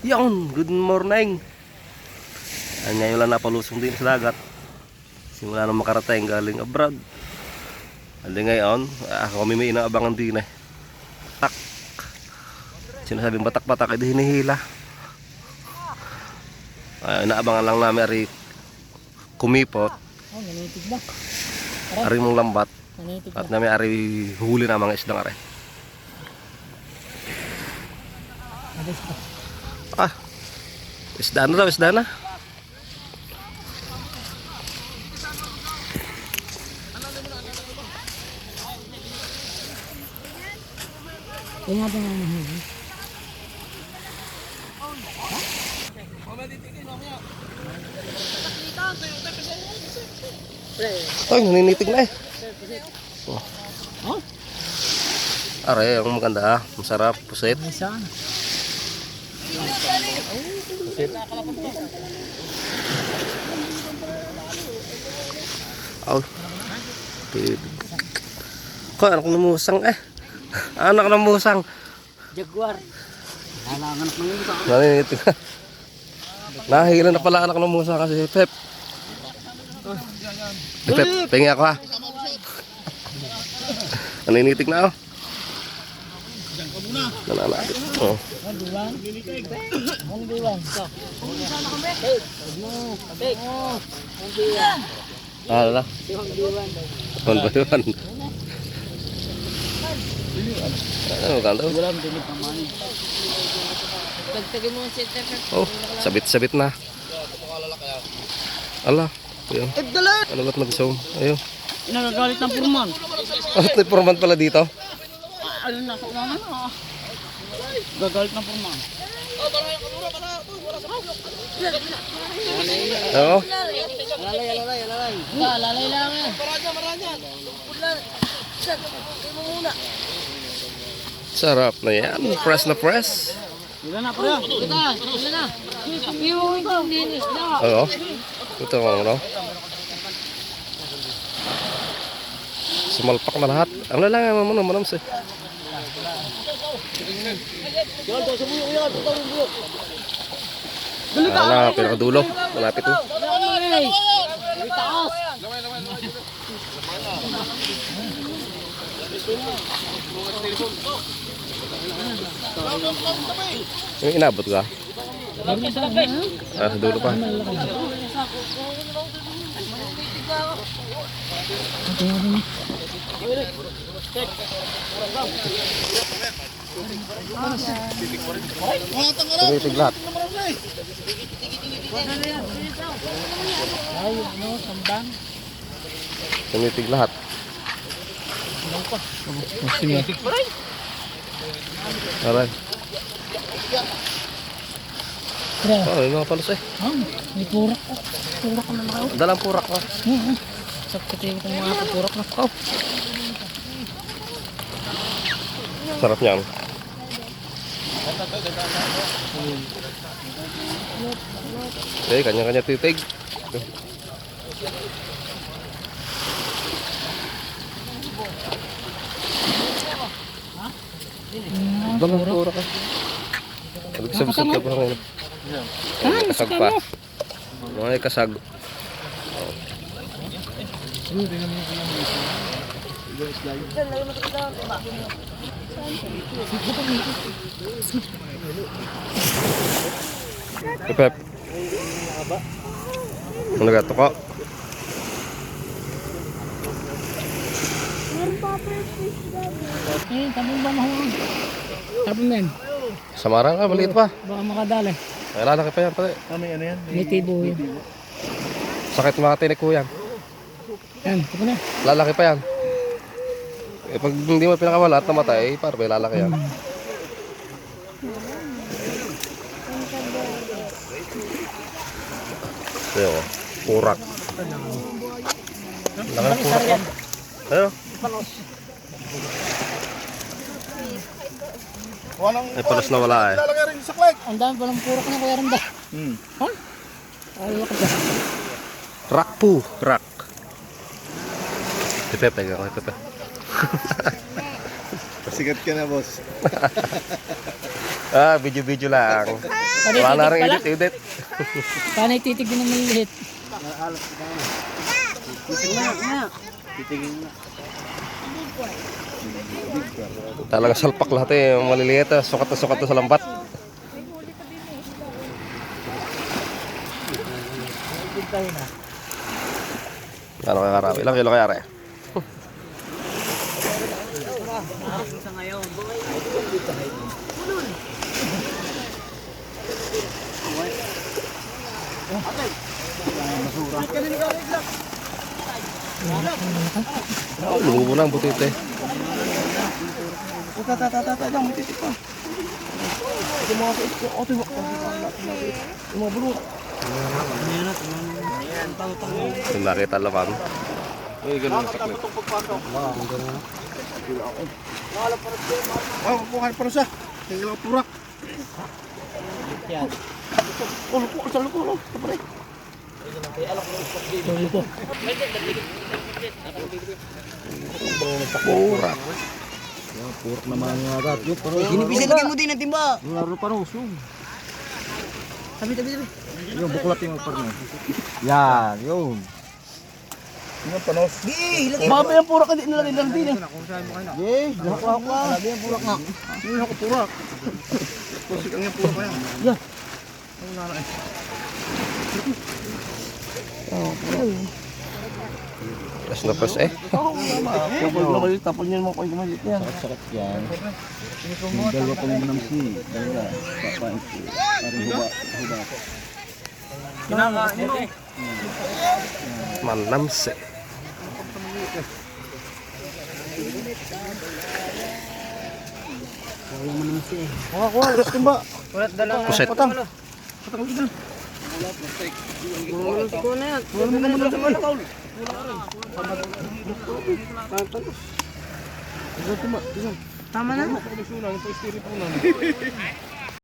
Yan, good morning. Ngayon lang napalusong din sa dagat. Simula nang makarating galing abroad. Hali ngayon, kami may inaabangan din eh. Tak. Sinasabing batak-batak, edi hinihila. Inaabangan lang namin ari kumipot. Nanitig na. Ari mong lambat. Nanitig At na. namin ari huli na mga isdang ari. Isda na daw, isda na. Kaya nga ba nga nahuli? Ay, naninitig na eh. Oh? Are, ang maganda ah. Masarap, pusit. Saan? Pusit. Oh. Ko, anak ng musang eh. Anak ng musang. Jaguar. Halangan ng musang. Naninitig na. Nahihila na pala anak ng musang kasi Pep. Pep, pengi ako ha. Naninitig na ako. Nananapit. Oh. Diwan. Ang diwan. Lala. Kon ba yun? Ano ka daw? Walang dinig naman. Tagtagin mo si Tepe. Oh, sabit-sabit na. Ala. Ayun. Ano ba't mag-zoom? Ayun. Nagagalit ng purman. Oh, may forman pala dito. Ayun na, saulangan na. Gagalit ng purman. Oo. Alalay lang yan. Sarap na yan. Press na press. Ilan na pala? Ilan na? Yung ikaw, linis na. Oo. Ito mo, no? Sumalpak na lahat. Ang lalangan mo naman, manams eh. Wala, pinakadulo. Malapit mo. Yung inabot ka? Sa dulo pa. Tinitig lahat. Tinitig lahat. Aray. Oh, yung mga palos eh. May purak ko. Purak ko na nakaw. Dalang purak ko. Sakit yung mga purak na. Oh. Sarap niyan. Okay, kanya-kanya titig. Dalang purak ko. Sabsab ka pa ngayon. May kasag pa. May kasag. Pep. Ano gato ko? Tapos ba mahulog? Tapos men. Samarang ka, maliit pa. Baka makadali. Ay, lalaki pa yan pala. Ano yan? May tibo yun. Sakit mga tinik ko yan. Yan, ito na. Lalaki pa yan. Eh, pag hindi mo pinakawala at namatay, para may lalaki yan. Ayo, purak. Laki ng purak yan. Ayo. Ay, palos na wala eh. Ang dami palang purak na Kuya Randa. Ay, ako ba? Rak po, rak. Pepe, pegang kay Pepe. Pasikat ka na, boss. Video-video lang. Wala na rin edit. Paano titig din ng maliliit? Talaga salpak lahat eh. Maliliit. Sukat na sa lambat. Ano kaya karami? Ilang kilo kaya rin? Lubo na ang butite. Yung nakita laman. Ganun saklit. Bukan para siya. Tingnan ang purak. Lupo sa lupo. Purak. Purak naman nga agad. Ginipisa lagay mo din ang timba. Laro pa rin. Tabi. Yung buklat yung parang. Yan, yun. Yung panos. Mabay ang pura ka din nilagay lang din eh. Lahak. Lagi ang purak nga. Yung ako purak. Kusik ang yung purak pa yan. Yan. Press na press eh. Kapag na maliit, tapon niya naman ko yung maliit yan. Sakit yan. Yung dalawa pa naman ng si. Dalawa. Papain si. Parang huba. Kinakain mo. Manamse. Kuha. Timba. Kuset. Patang. Tama na.